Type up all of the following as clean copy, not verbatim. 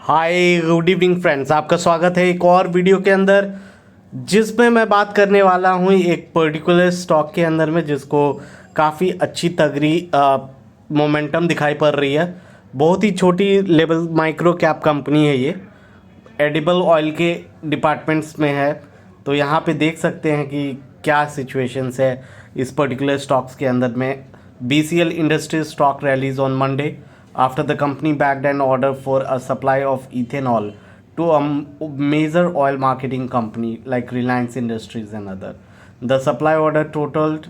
Hi good evening friends, आपका स्वागत है एक और वीडियो के अंदर जिसमें मैं बात करने वाला हूँ एक पर्टिकुलर स्टॉक के अंदर में जिसको काफ़ी अच्छी तगड़ी मोमेंटम दिखाई पड़ रही है। बहुत ही छोटी लेवल माइक्रो कैप कंपनी है ये, एडिबल ऑयल के डिपार्टमेंट्स में है। तो यहाँ पे देख सकते हैं कि क्या सिचुएशंस है इस पर्टिकुलर स्टॉक्स के अंदर में। BCL industries stock rallies on Monday after the company backed an order for a supply of ethanol to a major oil marketing company like Reliance Industries and other. The supply order totaled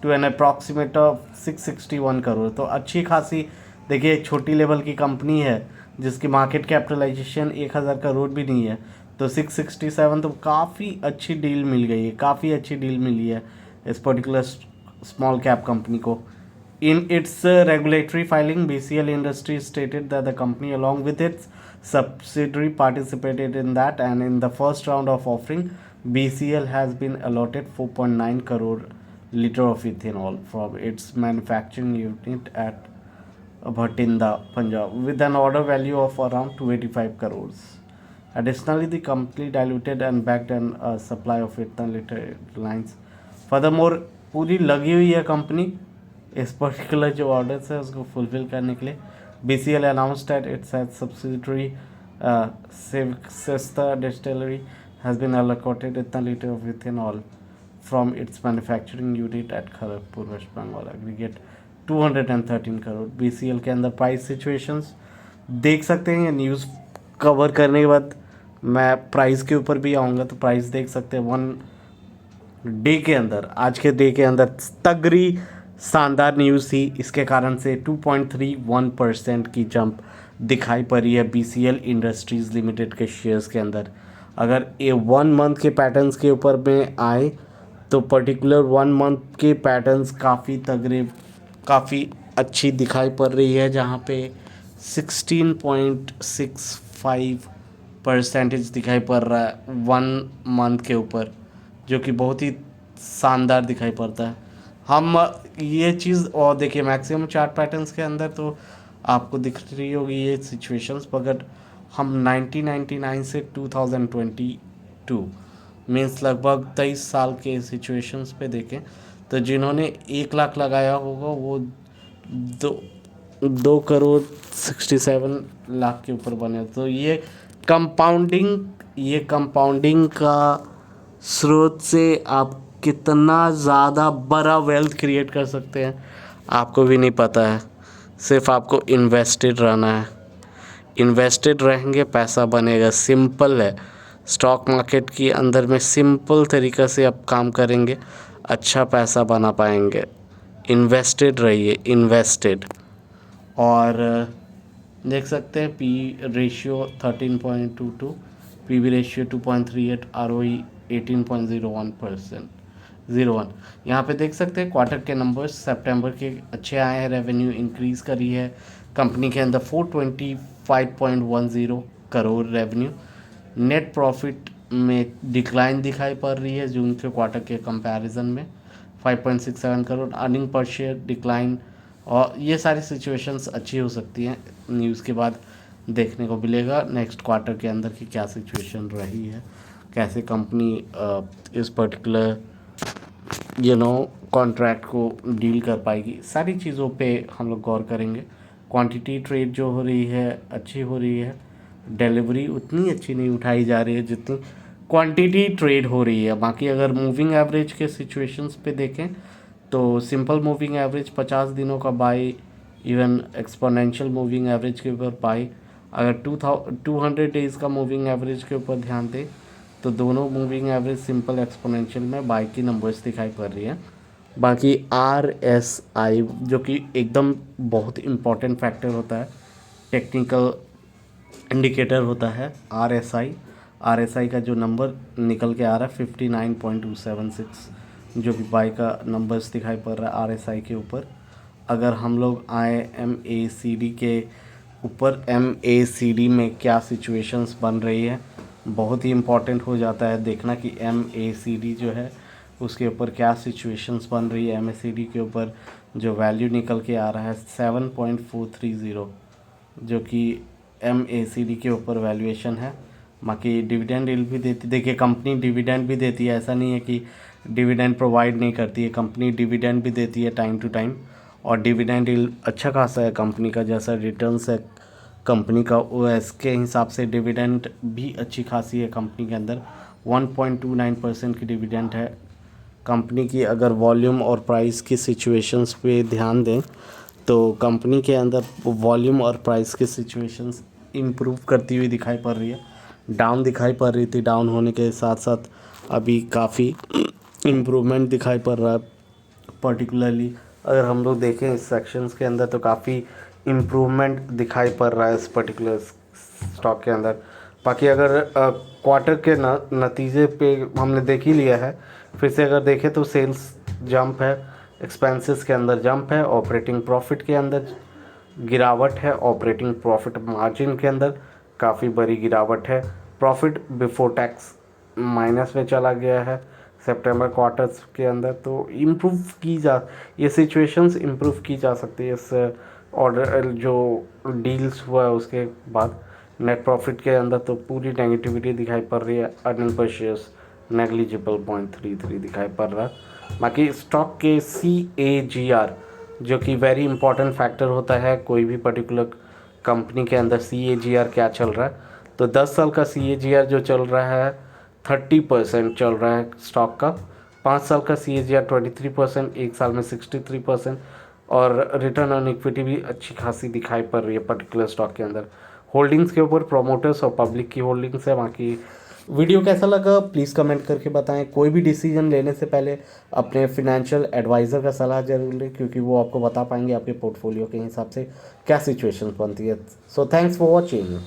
to an approximate of 661 crore. तो अच्छी खासी देखिए, एक छोटी level की company है जिसकी market capitalisation 1000 crore भी नहीं है, तो 667 तो काफ़ी अच्छी डील मिल गई है, काफ़ी अच्छी डील मिली है इस पर्टिकुलर स्मॉल कैप कंपनी को। In its regulatory filing, BCL Industries stated that the company, along with its subsidiary, participated in that, and in the first round of offering, BCL has been allotted 4.9 crore liter of ethanol from its manufacturing unit at Bhatinda, Punjab, with an order value of around 285 crores. Additionally, the company diluted and backed an supply of ethanol liter lines. Furthermore, पूरी लगी हुई है company इस particular जो orders है उसको fulfil करने के लिए। BCL announced that its subsidiary Sesta Distillery has been allocated 1 liter of ethanol from its manufacturing unit at Kharagpur, West Bengal, aggregate 213 crore. BCL के अंदर प्राइस सिचुएशंस देख सकते हैं। ये न्यूज़ कवर करने के बाद मैं प्राइस के ऊपर भी आऊँगा, तो प्राइस देख सकते हैं वन डे के अंदर, आज के डे के अंदर तगड़ी शानदार न्यूज़ थी। इसके कारण से 2.31% की जंप दिखाई पड़ी है BCL इंडस्ट्रीज़ लिमिटेड के शेयर्स के अंदर। अगर ये 1 मंथ के पैटर्न्स के ऊपर में आए तो पर्टिकुलर 1 मंथ के पैटर्न्स काफ़ी तगड़े, काफ़ी अच्छी दिखाई पड़ रही है, जहाँ पे 16.65% दिखाई पड़ रहा है 1 मंथ के ऊपर, जो कि बहुत ही शानदार दिखाई पड़ता है। हम ये चीज़ और देखिए मैक्सिमम चार्ट पैटर्न्स के अंदर तो आपको दिख रही होगी ये सिचुएशंस, मगर हम 1999 से 2022 मीन्स लगभग 23 साल के सिचुएशंस पे देखें तो जिन्होंने 1 लाख लगाया होगा वो 2 करोड़ 67 लाख के ऊपर बने। तो ये कंपाउंडिंग का स्रोत से आप कितना ज़्यादा बड़ा वेल्थ क्रिएट कर सकते हैं आपको भी नहीं पता है। सिर्फ आपको इन्वेस्टेड रहना है, इन्वेस्टेड रहेंगे पैसा बनेगा। सिंपल है, स्टॉक मार्केट के अंदर में सिंपल तरीक़ा से आप काम करेंगे, अच्छा पैसा बना पाएंगे। इन्वेस्टेड रहिए, इन्वेस्टेड। और देख सकते हैं P ratio 13.22, PB ratio 2.38, ROE 18.01%। यहाँ पे देख सकते हैं क्वार्टर के नंबर्स सितंबर के अच्छे आए हैं। रेवेन्यू इंक्रीज़ करी है कंपनी के अंदर 425.10 करोड़ रेवेन्यू। नेट प्रॉफिट में डिक्लाइन दिखाई पड़ रही है जून के क्वार्टर के कंपैरिजन में 5.67 crore. Earning per share decline, और ये सारी सिचुएशंस अच्छी हो सकती हैं। न्यूज़ के बाद देखने को मिलेगा नेक्स्ट क्वार्टर के अंदर की क्या सिचुएशन रही है, कैसे कंपनी इस पर्टिकुलर कॉन्ट्रैक्ट को डील कर पाएगी। सारी चीज़ों पे हम लोग गौर करेंगे। क्वांटिटी ट्रेड जो हो रही है अच्छी हो रही है, डिलीवरी उतनी अच्छी नहीं उठाई जा रही है जितनी क्वांटिटी ट्रेड हो रही है। बाकी अगर मूविंग एवरेज के सिचुएशंस पे देखें तो सिंपल मूविंग एवरेज 50 दिनों का by, even exponential moving average के ऊपर बाई। अगर 200 डेज़ का मूविंग एवरेज के ऊपर ध्यान दें तो दोनों मूविंग एवरेज सिंपल एक्सपोनेंशियल में बाई की नंबर्स दिखाई पड़ रही है। बाकी RSI जो कि एकदम बहुत इम्पॉर्टेंट फैक्टर होता है, टेक्निकल इंडिकेटर होता है RSI का जो नंबर निकल के आ रहा है 59.276, जो कि बाई का नंबर्स दिखाई पड़ रहा है RSI के ऊपर। अगर हम लोग आए MACD के ऊपर, MACD में क्या सिचुएशंस बन रही है, बहुत ही इम्पॉर्टेंट हो जाता है देखना कि MACD जो है उसके ऊपर क्या सिचुएशंस बन रही है। MACD के ऊपर जो वैल्यू निकल के आ रहा है 7.430, जो कि MACD के ऊपर वैल्यूएशन है। बाकी डिविडेंड यील्ड भी देती, देखिए कंपनी डिविडेंड भी देती है, ऐसा नहीं है कि डिविडेंड प्रोवाइड नहीं करती है, कंपनी डिविडेंड भी देती है टाइम टू टाइम। और डिविडेंड यील्ड अच्छा खासा है कंपनी का, जैसा रिटर्न्स है कंपनी का OS के हिसाब से डिविडेंड भी अच्छी खासी है कंपनी के अंदर। 1.29% की डिविडेंड है कंपनी की। अगर वॉल्यूम और प्राइस की सिचुएशंस पे ध्यान दें तो कंपनी के अंदर वॉल्यूम और प्राइस की सिचुएशंस इम्प्रूव करती हुई दिखाई पड़ रही है। डाउन दिखाई पड़ रही थी, डाउन होने के साथ साथ अभी काफ़ी इम्प्रूवमेंट दिखाई पड़ रहा है। पर्टिकुलरली अगर हम लोग देखें इस सेक्शंस के अंदर तो काफ़ी इम्प्रूवमेंट दिखाई पड़ रहा है इस पर्टिकुलर स्टॉक के अंदर। बाकी अगर क्वार्टर के नतीजे पे हमने देख ही लिया है, फिर से अगर देखें तो सेल्स जंप है, एक्सपेंसेस के अंदर जंप है, ऑपरेटिंग प्रॉफिट के अंदर गिरावट है, ऑपरेटिंग प्रॉफिट मार्जिन के अंदर काफ़ी बड़ी गिरावट है, प्रॉफिट बिफोर टैक्स माइनस में चला गया है सितंबर क्वार्टर्स के अंदर। तो इम्प्रूव की जा, ये सिचुएशंस इम्प्रूव की जा सकती है इस ऑर्डर जो डील्स हुआ है उसके बाद। नेट प्रॉफिट के अंदर तो पूरी नेगेटिविटी दिखाई पड़ रही है, अर्निंग पर शेयर्स नेग्लिजिबल 0.33 दिखाई पड़ रहा है। बाकी स्टॉक के CAGR जो कि वेरी इंपॉर्टेंट फैक्टर होता है कोई भी पर्टिकुलर कंपनी के अंदर, CAGR क्या चल रहा है, तो 10 साल का CAGR जो चल रहा है 30% चल रहा है स्टॉक का, 5 साल का CAGR 23%, एक साल में 63%, और रिटर्न ऑन इक्विटी भी अच्छी खासी दिखाई पड़ रही है पर्टिकुलर स्टॉक के अंदर। होल्डिंग्स के ऊपर प्रोमोटर्स और पब्लिक की होल्डिंग्स है। बाकी वीडियो कैसा लगा प्लीज़ कमेंट करके बताएं। कोई भी डिसीजन लेने से पहले अपने फिनेंशियल एडवाइज़र का सलाह जरूर लें, क्योंकि वो आपको बता पाएंगे आपके पोर्टफोलियो के हिसाब से क्या सिचुएशन बनती है। So thanks for watching.